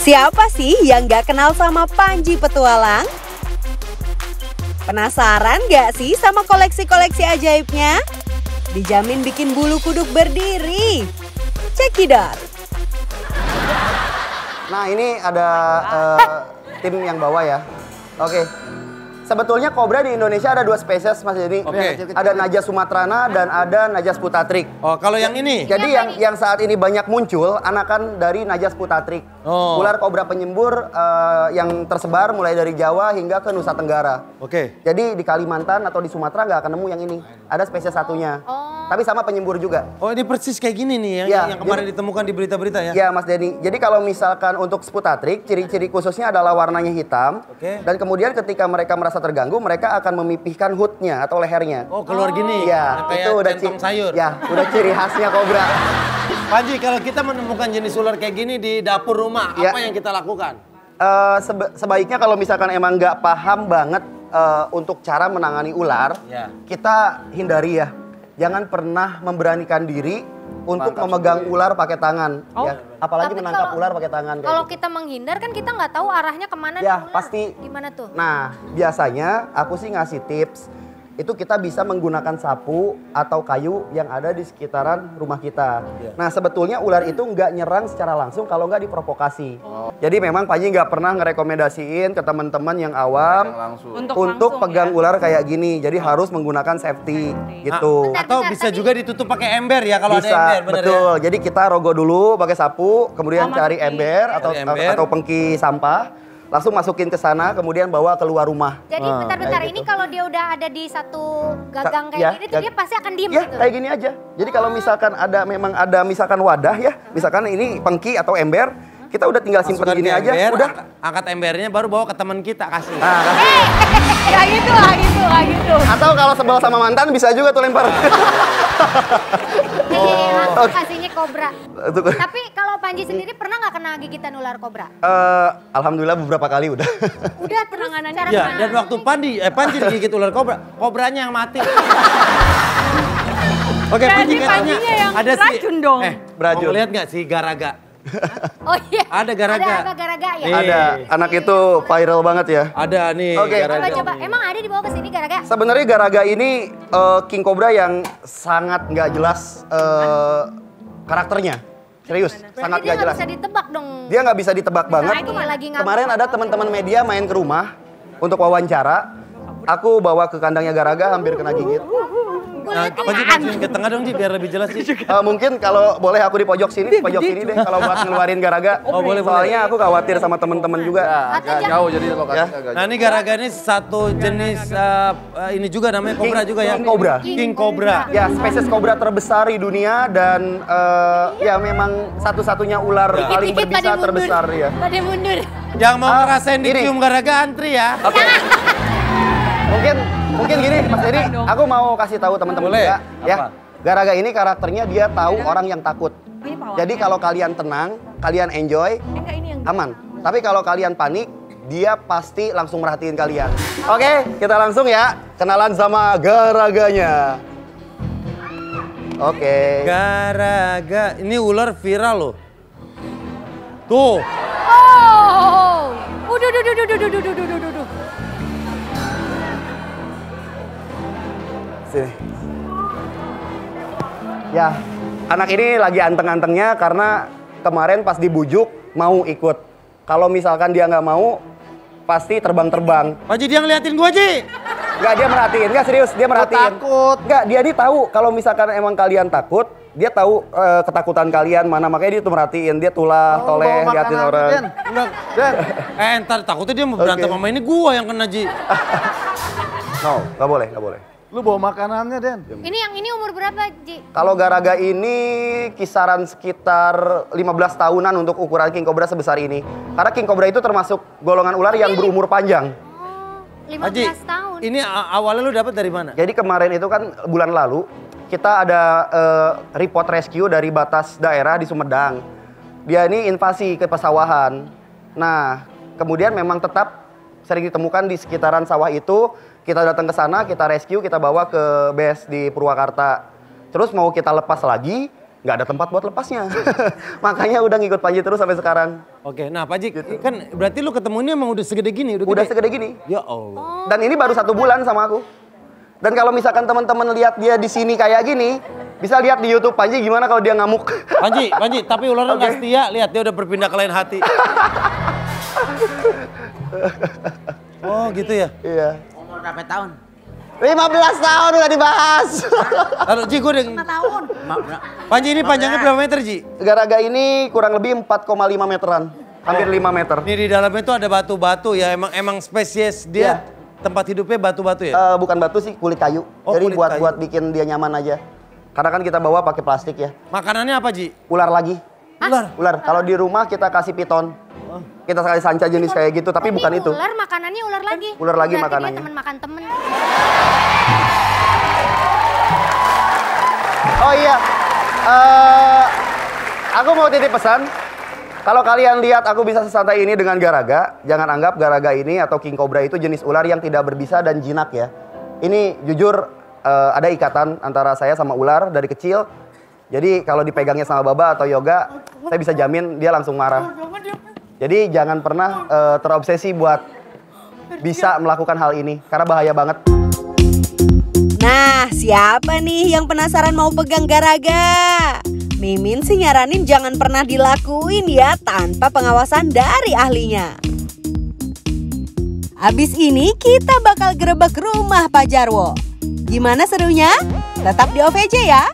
Siapa sih yang gak kenal sama Panji Petualang? Penasaran gak sih sama koleksi-koleksi ajaibnya? Dijamin bikin bulu kuduk berdiri. Cekidot. Nah ini ada tim yang bawa ya. Oke. Sebetulnya kobra di Indonesia ada 2 spesies Mas Denny. Ada Najas sumatrana dan ada Najas putatrik. Oh, kalau yang ini? Jadi yang saat ini banyak muncul anakan dari Najas putatrik. Ular kobra penyembur yang tersebar mulai dari Jawa hingga ke Nusa Tenggara. Jadi di Kalimantan atau di Sumatera nggak akan nemu yang ini. Ada spesies satunya. Tapi sama penyembur juga. Oh, ini persis kayak gini nih yang kemarin ditemukan di berita-berita ya? Iya Mas Denny. Jadi kalau misalkan untuk putatrik, ciri-ciri khususnya adalah warnanya hitam. Dan kemudian ketika mereka merasa terganggu, mereka akan memipihkan hoodnya atau lehernya. Oh, keluar gini? Iya, itu udah sayur. Ya, udah ciri khasnya kobra. Panji, kalau kita menemukan jenis ular kayak gini di dapur rumah, apa yang kita lakukan? Sebaiknya kalau misalkan emang nggak paham banget untuk cara menangani ular, kita hindari ya. Jangan pernah memberanikan diri untuk memegang ular pakai tangan. Ya. Apalagi menangkap ular pakai tangan. Kalau kita menghindar kan kita nggak tahu arahnya kemana. Ya pasti. Gimana tuh? Nah biasanya aku sih ngasih tips. Itu kita bisa menggunakan sapu atau kayu yang ada di sekitaran rumah kita. Nah sebetulnya ular itu nggak nyerang secara langsung kalau nggak diprovokasi. Jadi memang Panji nggak pernah ngerekomendasiin ke teman-teman yang awam untuk pegang ular kayak gini. Jadi harus menggunakan safety gitu. Atau bisa juga ditutup pakai ember ya kalau bisa, ada ember. Betul. Ya? Jadi kita rogoh dulu pakai sapu, kemudian cari ember atau pengki sampah. Langsung masukin ke sana, kemudian bawa keluar rumah. Jadi bentar-bentar ini kalau dia udah ada di satu gagang kayak gini tuh dia pasti akan diem gitu? Kayak gini aja. Jadi kalau misalkan memang ada misalkan wadah ya, misalkan ini pengki atau ember, kita udah tinggal simpen gini aja. Udah. Angkat embernya baru bawa ke teman kita, kasih. Ya gitu lah, gitu. Atau kalau sebel sama mantan bisa juga tuh lempar. Langsung kasihnya kobra. Tapi kalau Panji sendiri pernah nggak kena gigitan ular kobra? Alhamdulillah beberapa kali udah. Udah penanganannya. Ya, dan waktu Panji digigit ular kobra, kobranya yang mati. Oke, Panji katanya ada beracun dong. Beracun. Lihat nggak si Garaga? Oh iya. Ada Garaga. Ada Garaga ya? Ada. Anak itu viral banget ya. Ada nih Garaga. Coba. Emang ada dibawa ke sini Garaga? Sebenarnya Garaga ini king cobra yang sangat nggak jelas karakternya. Serius, sangat nggak jelas. Dia nggak bisa ditebak dong. Dia nggak bisa ditebak banget. Kemarin ada teman-teman media main ke rumah untuk wawancara. Aku bawa ke kandangnya Garaga hampir kena gigit. Panji ke tengah dong, biar lebih jelas sih. Mungkin kalau boleh aku di pojok sini deh kalau buat ngeluarin Garaga. Boleh. Soalnya aku khawatir sama teman-teman juga. Jauh jadi lokasi agak. Nah ini Garaga ini satu jenis ini juga namanya kobra juga ya. King cobra. Ya spesies kobra terbesar di dunia dan ya memang satu-satunya ular paling berbisa terbesar ya. Pada mundur. Yang mau ngerasain dicium Garaga antri ya. Oke. Mungkin gini Mas Edi, aku mau kasih tahu teman-teman juga ya. Garaga ini karakternya dia tahu orang yang takut. Jadi kalau kalian tenang, kalian enjoy, aman. Tapi kalau kalian panik, dia pasti langsung merhatiin kalian. Oke, kita langsung ya kenalan sama Garaganya. Oke. Garaga, ini ular viral loh. Tuh. Duh. Sini. Ya, anak ini lagi anteng-antengnya karena kemarin pas dibujuk mau ikut. Kalau misalkan dia nggak mau, pasti terbang-terbang. Panji dia ngeliatin gua, Ji. Nggak, dia merhatiin. Nggak, serius, dia merhatiin. Takut. Nggak, dia nih tahu kalau misalkan emang kalian takut, dia tahu ketakutan kalian mana. Makanya dia tuh merhatiin. Dia toleh, liatin orang. Ntar takutnya dia mau berantem sama ini gua yang kena, Ji. No, nggak boleh. Lu bawa makanannya, Den. Ini yang ini umur berapa, Ji? Kalau Garaga ini kisaran sekitar 15 tahunan untuk ukuran king cobra sebesar ini. Karena king cobra itu termasuk golongan ular yang berumur panjang. 15 tahun. Ini awalnya lu dapat dari mana? Jadi kemarin itu kan bulan lalu kita ada report rescue dari batas daerah di Sumedang. Dia ini invasi ke pesawahan. Nah, kemudian memang tetap sering ditemukan di sekitaran sawah itu. Kita datang ke sana, kita rescue, kita bawa ke base di Purwakarta. Terus mau kita lepas lagi, nggak ada tempat buat lepasnya. Makanya udah ngikut Panji terus sampai sekarang. Oke, nah Panji kan berarti lu ketemunya emang udah segede gini? Udah segede gini. Ya Allah. Dan ini baru 1 bulan sama aku. Dan kalau misalkan teman-teman lihat dia di sini kayak gini, bisa lihat di YouTube Panji gimana kalau dia ngamuk. Panji, tapi ularnya nggak setia, lihat dia udah berpindah ke lain hati. Oh gitu ya? Iya. Umur berapa tahun? 15 tahun udah dibahas. Lalu Ji, gue udah... 5 tahun. Panji ini panjangnya berapa meter Ji? Garaga ini kurang lebih 4,5 meteran. Hampir 5 meter. Ini di dalamnya itu ada batu-batu ya, emang spesies dia tempat hidupnya batu-batu ya? Bukan batu sih, kulit kayu. Oh, jadi kulit kayu. buat bikin dia nyaman aja. Karena kan kita bawa pakai plastik ya. Makanannya apa Ji? Ular lagi. Ular? Kalau di rumah kita kasih piton. Kita sekali sanca jenis kayak gitu, tapi bukan itu. Ular makanannya ular lagi. Ular lagi berarti makanannya. Dia teman makan temen. Oh iya, aku mau titip pesan. Kalau kalian lihat aku bisa sesantai ini dengan garaga, jangan anggap garaga ini atau king cobra itu jenis ular yang tidak berbisa dan jinak ya. Ini jujur ada ikatan antara saya sama ular dari kecil. Jadi kalau dipegangnya sama Baba atau Yoga, saya bisa jamin dia langsung marah. Jadi jangan pernah terobsesi buat bisa melakukan hal ini, karena bahaya banget. Nah, siapa nih yang penasaran mau pegang garaga? Mimin sih nyaranin jangan pernah dilakuin ya tanpa pengawasan dari ahlinya. Abis ini kita bakal gerebek rumah Pak Jarwo. Gimana serunya? Tetap di OVJ ya.